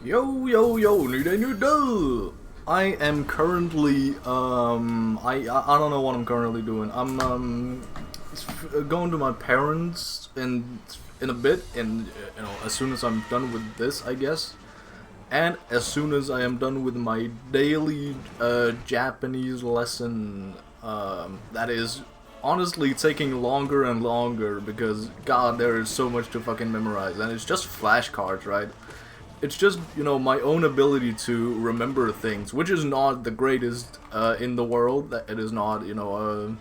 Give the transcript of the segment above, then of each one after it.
Yo, yo, yo, new day, new day! I am currently, I don't know what I'm currently doing. I'm, going to my parents in a bit, and, as soon as I'm done with this, I guess. And as soon as I am done with my daily, Japanese lesson, that is honestly taking longer and longer because, god, there is so much to fucking memorize, and it's just flashcards, right? It's just, my own ability to remember things, which is not the greatest in the world. That it is not, God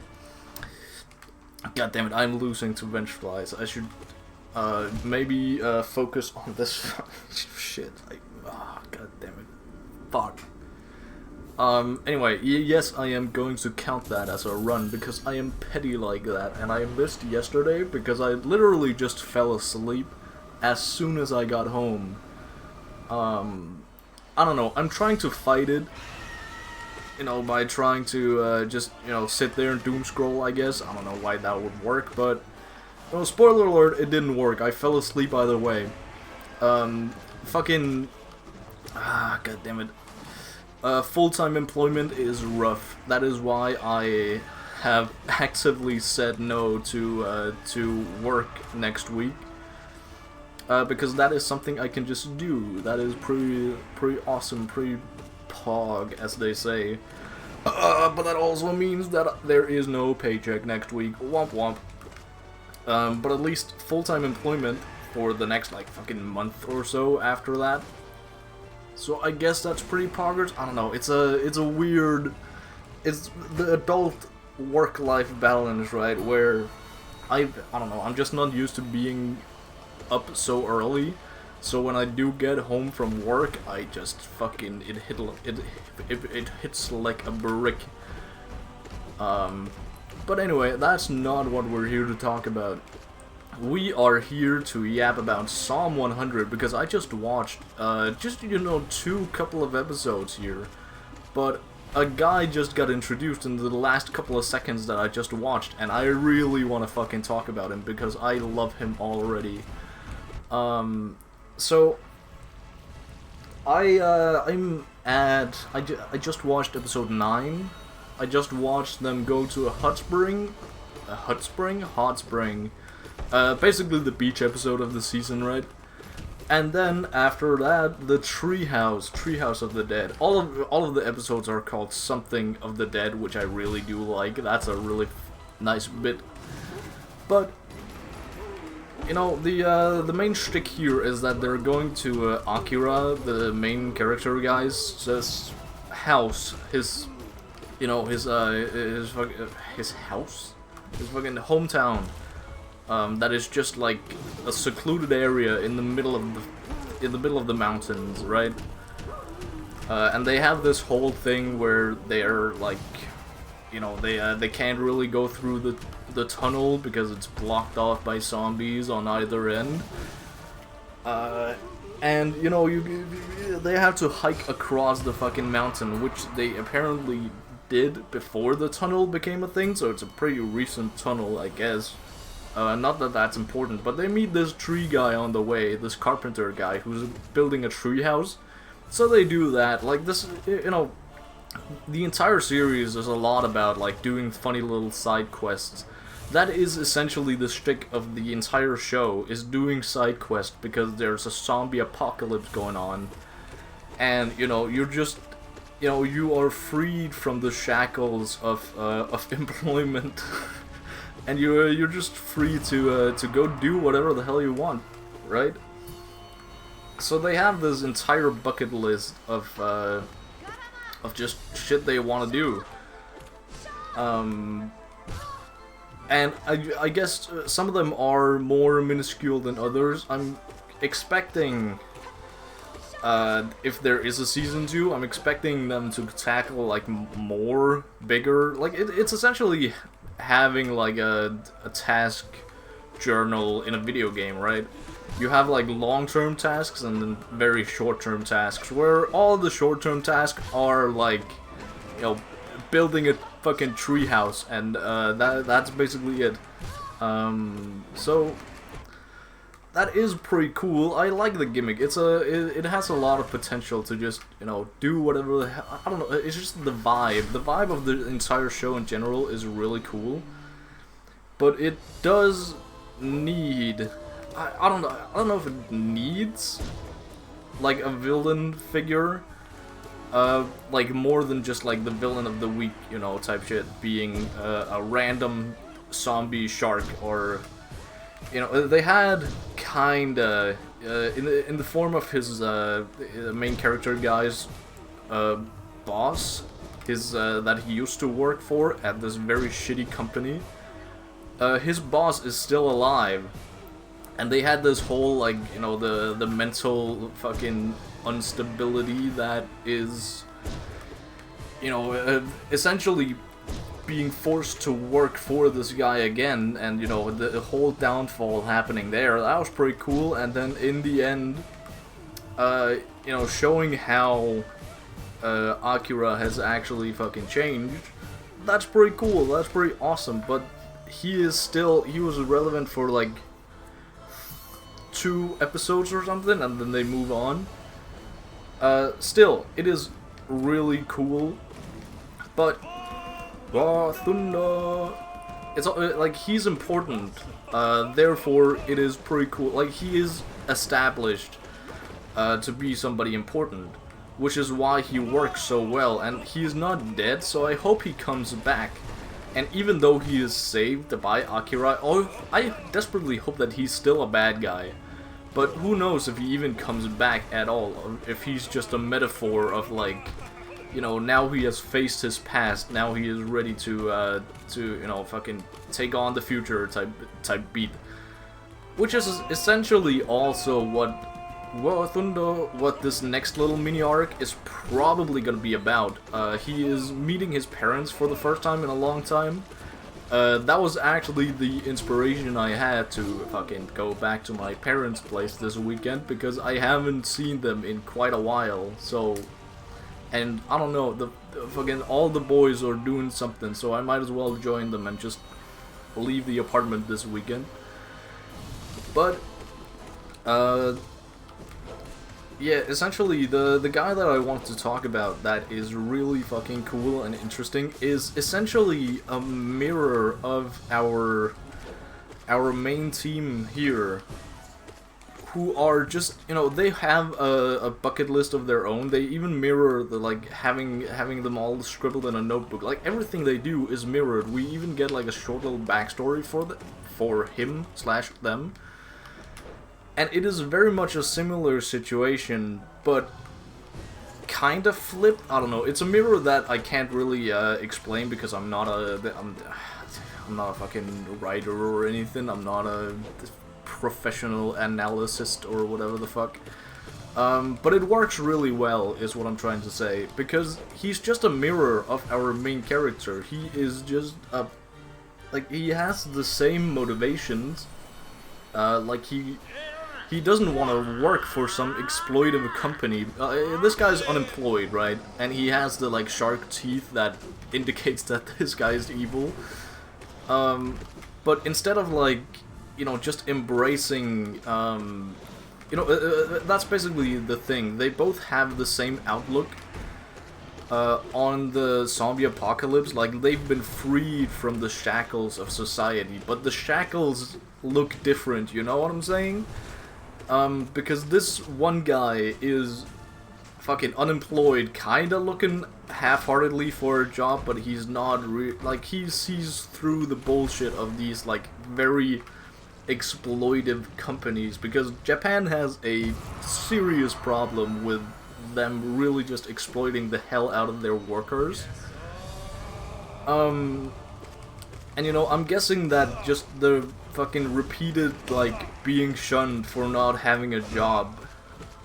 damn it, I'm losing to bench flies. I should maybe focus on this shit. Like, god damn it, fuck. Anyway, yes, I am going to count that as a run because I am petty like that, and I missed yesterday because I literally just fell asleep as soon as I got home. I don't know, I'm trying to fight it, by trying to, just, sit there and doom scroll, I guess. I don't know why that would work, but, spoiler alert, it didn't work. I fell asleep either way. God damn it. Full-time employment is rough. That is why I have actively said no to work next week. Because that is something I can just do. That is pretty awesome, pretty pog, as they say. But that also means that there is no paycheck next week. Womp womp. But at least full-time employment for the next, fucking month or so after that. So I guess that's pretty poggers. I don't know. It's a weird... It's the adult work-life balance, right? Where I don't know. I'm just not used to being up so early, so when I do get home from work, I just fucking it hits like a brick. But anyway, that's not what we're here to talk about. We are here to yap about Psalm 100 because I just watched two couple of episodes here, but a guy just got introduced in the last couple of seconds that I just watched, and I really want to fucking talk about him because I love him already. So I just watched episode 9. I just watched them go to a hot spring, basically the beach episode of the season, right? And then after that, the Treehouse of the Dead. All of the episodes are called something of the Dead, which I really do like. That's a really nice bit. But the main shtick here is that they're going to Akira, the main character guy's house, his house, his fucking hometown. That is just like a secluded area in the middle of the mountains, right? And they have this whole thing where they're like, they can't really go through the tunnel because it's blocked off by zombies on either end. And they have to hike across the fucking mountain, which they apparently did before the tunnel became a thing. So it's a pretty recent tunnel, I guess. Not that that's important, but they meet this tree guy on the way, this carpenter guy who's building a tree house. So they do that. Like this, the entire series is a lot about doing funny little side quests. That is essentially the shtick of the entire show, is doing side quests because there's a zombie apocalypse going on, and you're just you are freed from the shackles of employment, and you're just free to go do whatever the hell you want, right? So they have this entire bucket list of just shit they want to do. And I guess some of them are more minuscule than others. I'm expecting, if there is a season 2, I'm expecting them to tackle more bigger. It's essentially having a task journal in a video game, right? You have long-term tasks and then very short-term tasks, where all the short-term tasks are building a fucking treehouse, and that's basically it. So that is pretty cool. I like the gimmick. It has a lot of potential to just, you know, do whatever the hell. I don't know. It's just the vibe. The vibe of the entire show in general is really cool. But it does need. I don't know. I don't know if it needs like a villain figure. Like more than just like the villain of the week, you know, type shit, being a random zombie shark, or, you know, they had kinda in the form of his main character guy's boss, his that he used to work for at this very shitty company. His boss is still alive, and they had this whole, like, you know, the mental fucking instability that is, you know, essentially being forced to work for this guy again, and, you know, the whole downfall happening there. That was pretty cool. And then in the end, you know, showing how Akira has actually fucking changed, that's pretty cool. That's pretty awesome. But he was relevant for like 2 episodes or something, and then they move on. Still, it is really cool, but Thunder, it's like, he's important, therefore it is pretty cool. Like, he is established to be somebody important, which is why he works so well, and he's not dead, so I hope he comes back. And even though he is saved by Akira, I desperately hope that he's still a bad guy. But who knows if he even comes back at all, or if he's just a metaphor of, like, you know, now he has faced his past, now he is ready to you know, fucking take on the future type beat. Which is essentially also what this next little mini arc is probably gonna be about. He is meeting his parents for the first time in a long time. That was actually the inspiration I had to fucking go back to my parents' place this weekend, because I haven't seen them in quite a while, so... And I don't know, the fucking all the boys are doing something, so I might as well join them and just leave the apartment this weekend. But, yeah, essentially, the guy that I want to talk about that is really fucking cool and interesting is essentially a mirror of our main team here, who are just, you know, they have a bucket list of their own. They even mirror the, like, having them all scribbled in a notebook. Like, everything they do is mirrored. We even get, like, a short little backstory for him/them. And it is very much a similar situation, but kind of flipped. I don't know. It's a mirror that I can't really explain, because I'm not a fucking writer or anything. I'm not a professional analyst or whatever the fuck. But it works really well, is what I'm trying to say, because he's just a mirror of our main character. He is just like, he has the same motivations. Like, he doesn't want to work for some exploitive company. This guy's unemployed, right? And he has the, like, shark teeth that indicates that this guy is evil. But instead of, like, you know, just embracing, you know, that's basically the thing. They both have the same outlook on the zombie apocalypse. Like, they've been freed from the shackles of society, but the shackles look different, you know what I'm saying? Because this one guy is fucking unemployed, kinda looking half-heartedly for a job, but he's not like, he sees through the bullshit of these, like, very exploitive companies, because Japan has a serious problem with them really just exploiting the hell out of their workers. And, you know, I'm guessing that just the fucking repeated, like, being shunned for not having a job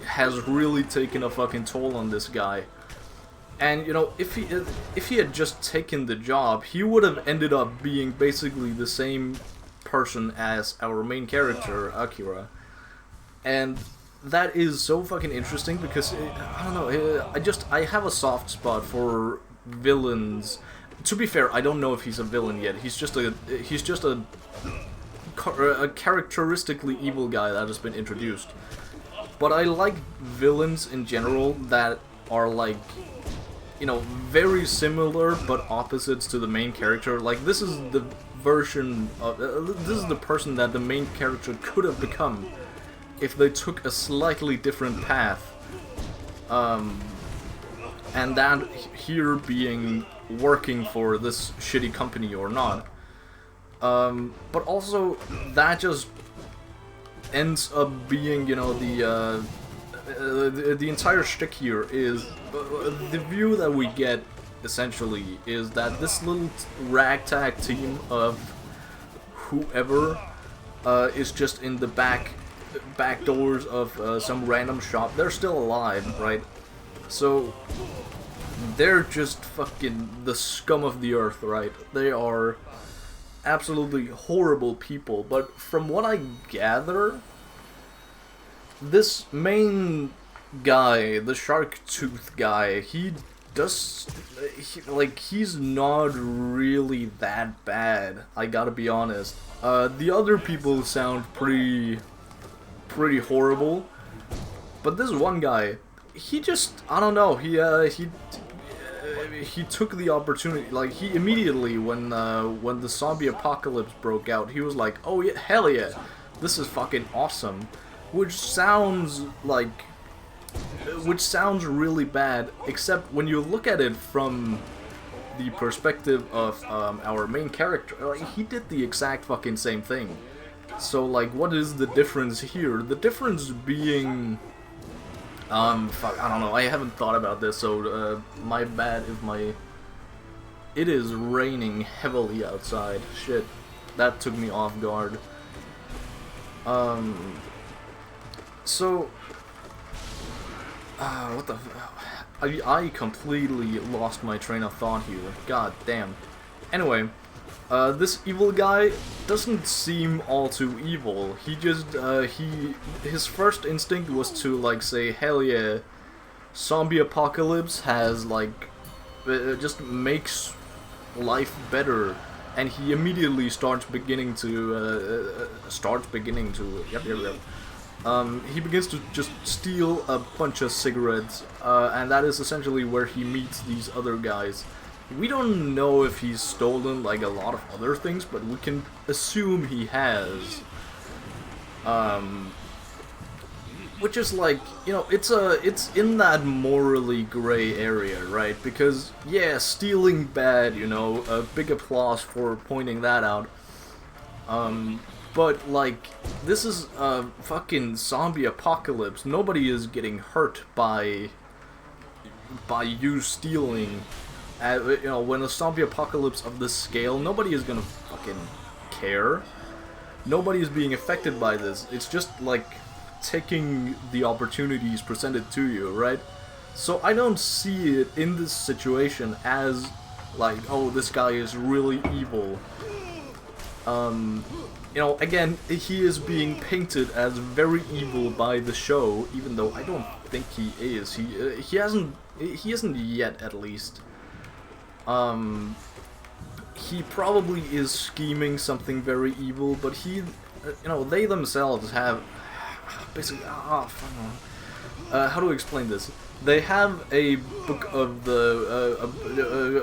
has really taken a fucking toll on this guy. And, you know, if he had just taken the job, he would have ended up being basically the same person as our main character, Akira. And that is so fucking interesting, because I don't know, I have a soft spot for villains. To be fair, I don't know if he's a villain yet. He's just a a characteristically evil guy that has been introduced. But I like villains in general that are like, you know, very similar but opposites to the main character. Like, this is the version of, this is the person that the main character could have become if they took a slightly different path. And that here being working for this shitty company or not. But also, that just ends up being, you know, the entire shtick here is, the view that we get, essentially, is that this little ragtag team of whoever is just in the back doors of some random shop. They're still alive, right? So, they're just fucking the scum of the earth, right? They are absolutely horrible people, but from what I gather, this main guy, the shark tooth guy, he's not really that bad, I gotta be honest. The other people sound pretty horrible, but this one guy, he just, I don't know, he took the opportunity. Like, he immediately, when the zombie apocalypse broke out, he was like, oh yeah, hell yeah, this is fucking awesome, which sounds really bad, except when you look at it from the perspective of our main character, like, he did the exact fucking same thing. So, like, what is the difference here? The difference being, fuck, I don't know, I haven't thought about this, so, my bad if it is raining heavily outside. Shit, that took me off guard. So, what the, I completely lost my train of thought here, god damn. Anyway, this evil guy doesn't seem all too evil. He just, his first instinct was to, like, say, hell yeah, zombie apocalypse has, like, just makes life better, and he immediately starts beginning to, he begins to just steal a bunch of cigarettes, and that is essentially where he meets these other guys. We don't know if he's stolen, like, a lot of other things, but we can assume he has. Which is like, you know, it's in that morally gray area, right? Because, yeah, stealing bad, you know, a big applause for pointing that out. But, like, this is a fucking zombie apocalypse. Nobody is getting hurt by you stealing. You know, when a zombie apocalypse of this scale, nobody is gonna fucking care. Nobody is being affected by this. It's just, like, taking the opportunities presented to you, right? So I don't see it in this situation as, like, oh, this guy is really evil. You know, again, he is being painted as very evil by the show, even though I don't think he is. He isn't yet, at least. He probably is scheming something very evil, but he, you know, they themselves have, basically, how do I explain this? They have a book of the,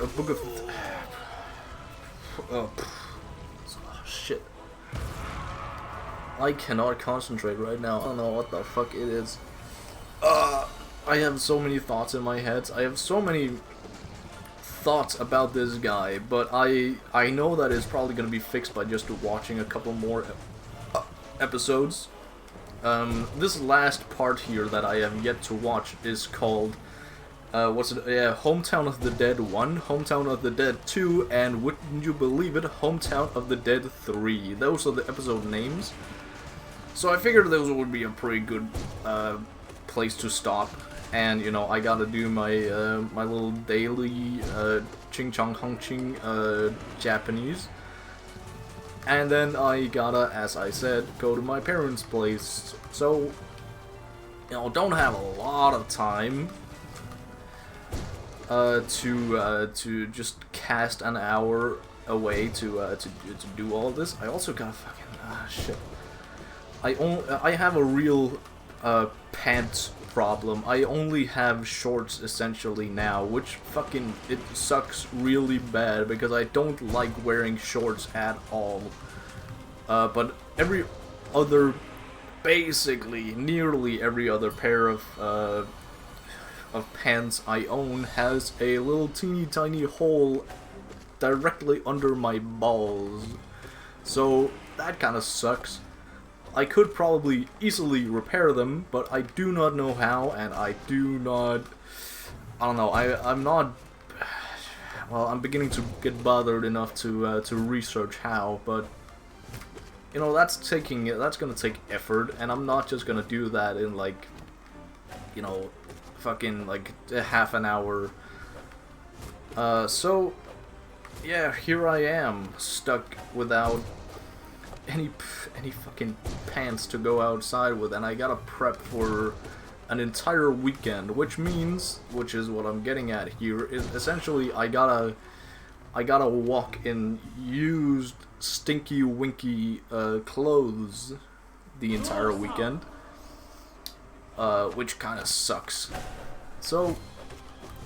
a book of, shit. I cannot concentrate right now. I don't know what the fuck it is. I have so many thoughts in my head. I have so many thoughts about this guy, but I know that it's probably going to be fixed by just watching a couple more episodes. This last part here that I have yet to watch is called, what's it, yeah, Hometown of the Dead 1, Hometown of the Dead 2, and wouldn't you believe it, Hometown of the Dead 3. Those are the episode names. So I figured those would be a pretty good place to stop. And, you know, I gotta do my my little daily ching chong hong ching Japanese. And then I gotta, as I said, go to my parents' place. So, you know, don't have a lot of time to just cast an hour away to do all this. I also gotta fucking shit. I have a real pants problem. I only have shorts essentially now, which fucking it sucks really bad because I don't like wearing shorts at all. But every other, basically nearly every other pair of pants I own has a little teeny tiny hole directly under my balls. So that kind of sucks. I could probably easily repair them, but I do not know how, and I don't know, I'm not, well, I'm beginning to get bothered enough to research how, but, you know, that's gonna take effort, and I'm not just gonna do that in, like, you know, fucking, like, a half an hour. So, yeah, here I am, stuck without any fucking pants to go outside with, and I gotta prep for an entire weekend, which is what I'm getting at here, is essentially I gotta walk in used stinky winky clothes the entire weekend, which kind of sucks. So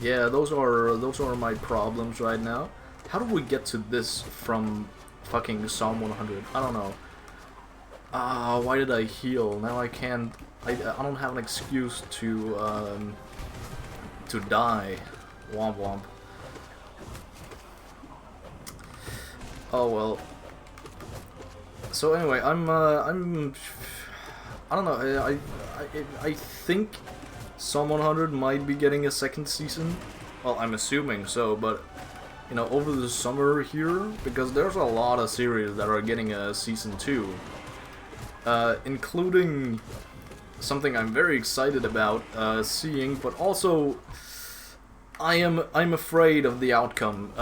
yeah, those are my problems right now. How do we get to this from fucking Psalm 100? I don't know. Why did I heal? Now I can't. I don't have an excuse to die. Womp womp. Oh well. So anyway, I don't know. I think Psalm 100 might be getting a second season. Well, I'm assuming so, but you know, over the summer here, because there's a lot of series that are getting a season 2, including something I'm very excited about seeing, but also I'm afraid of the outcome.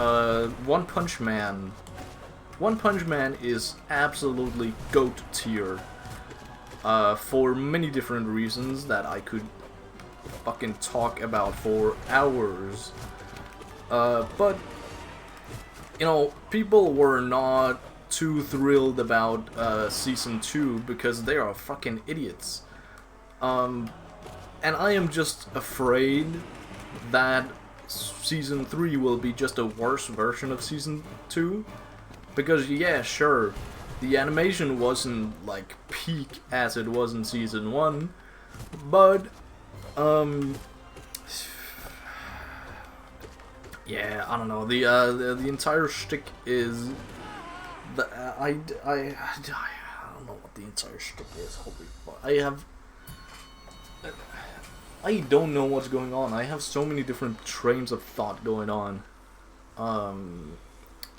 One Punch Man. One Punch Man is absolutely GOAT tier for many different reasons that I could fucking talk about for hours. But you know, people were not too thrilled about Season 2 because they are fucking idiots. And I am just afraid that Season 3 will be just a worse version of Season 2. Because, yeah, sure, the animation wasn't, like, peak as it was in Season 1, but, yeah, I don't know. The entire shtick is I don't know what the entire shtick is. Holy fuck! I don't know what's going on. I have so many different trains of thought going on.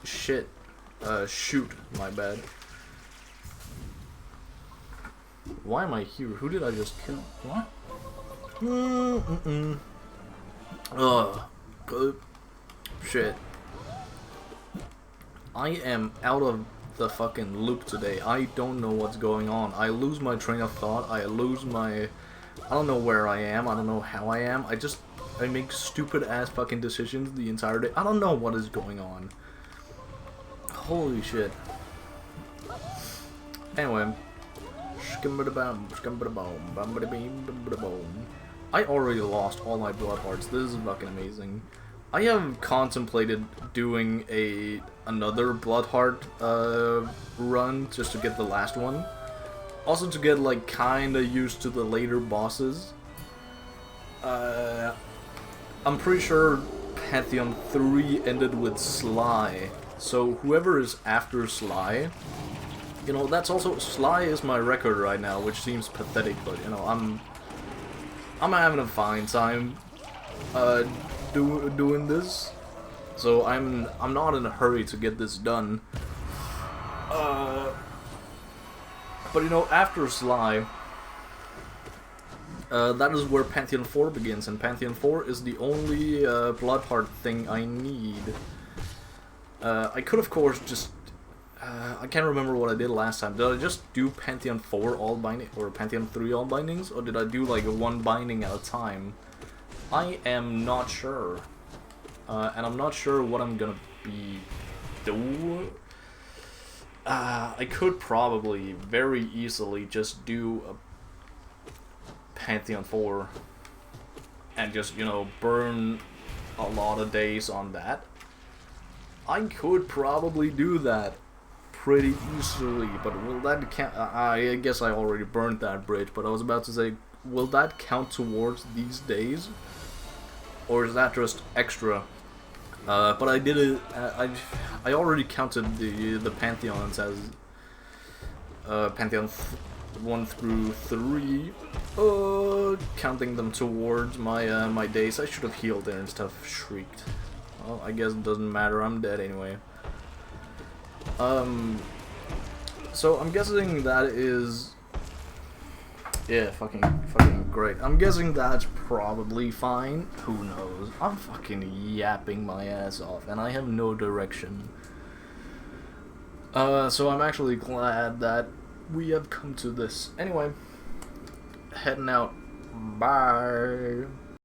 Shit. Shoot. My bad. Why am I here? Who did I just kill? What? Good. Shit. I am out of the fucking loop today. I don't know what's going on. I lose my train of thought. I don't know where I am. I don't know how I am. I make stupid ass fucking decisions the entire day. I don't know what is going on. Holy shit. Anyway. I already lost all my blood hearts. This is fucking amazing. I have contemplated doing another blood heart run just to get the last one. Also to get like kinda used to the later bosses. I'm pretty sure Pantheon 3 ended with Sly. So whoever is after Sly, you know, that's also, Sly is my record right now, which seems pathetic, but you know, I'm having a fine time doing this, so I'm not in a hurry to get this done. But you know, after Sly, that is where Pantheon 4 begins, and Pantheon 4 is the only blood heart thing I need. I could of course just I can't remember what I did last time. Did I just do Pantheon 4 all binding, or Pantheon 3 all bindings, or did I do like one binding at a time? I am not sure. And I'm not sure what I'm gonna be doing. I could probably very easily just do a Pantheon 4 and just, you know, burn a lot of days on that. I could probably do that pretty easily, but will that count? I guess I already burned that bridge, but I was about to say, will that count towards these days? Or is that just extra? But I did it. I already counted the Pantheons as Pantheon 1 through 3. Counting them towards my my days. I should have healed there instead of shrieked. Well, I guess it doesn't matter. I'm dead anyway. So I'm guessing that is. Yeah, fucking great. I'm guessing that's probably fine. Who knows? I'm fucking yapping my ass off, and I have no direction. So I'm actually glad that we have come to this. Anyway, heading out. Bye.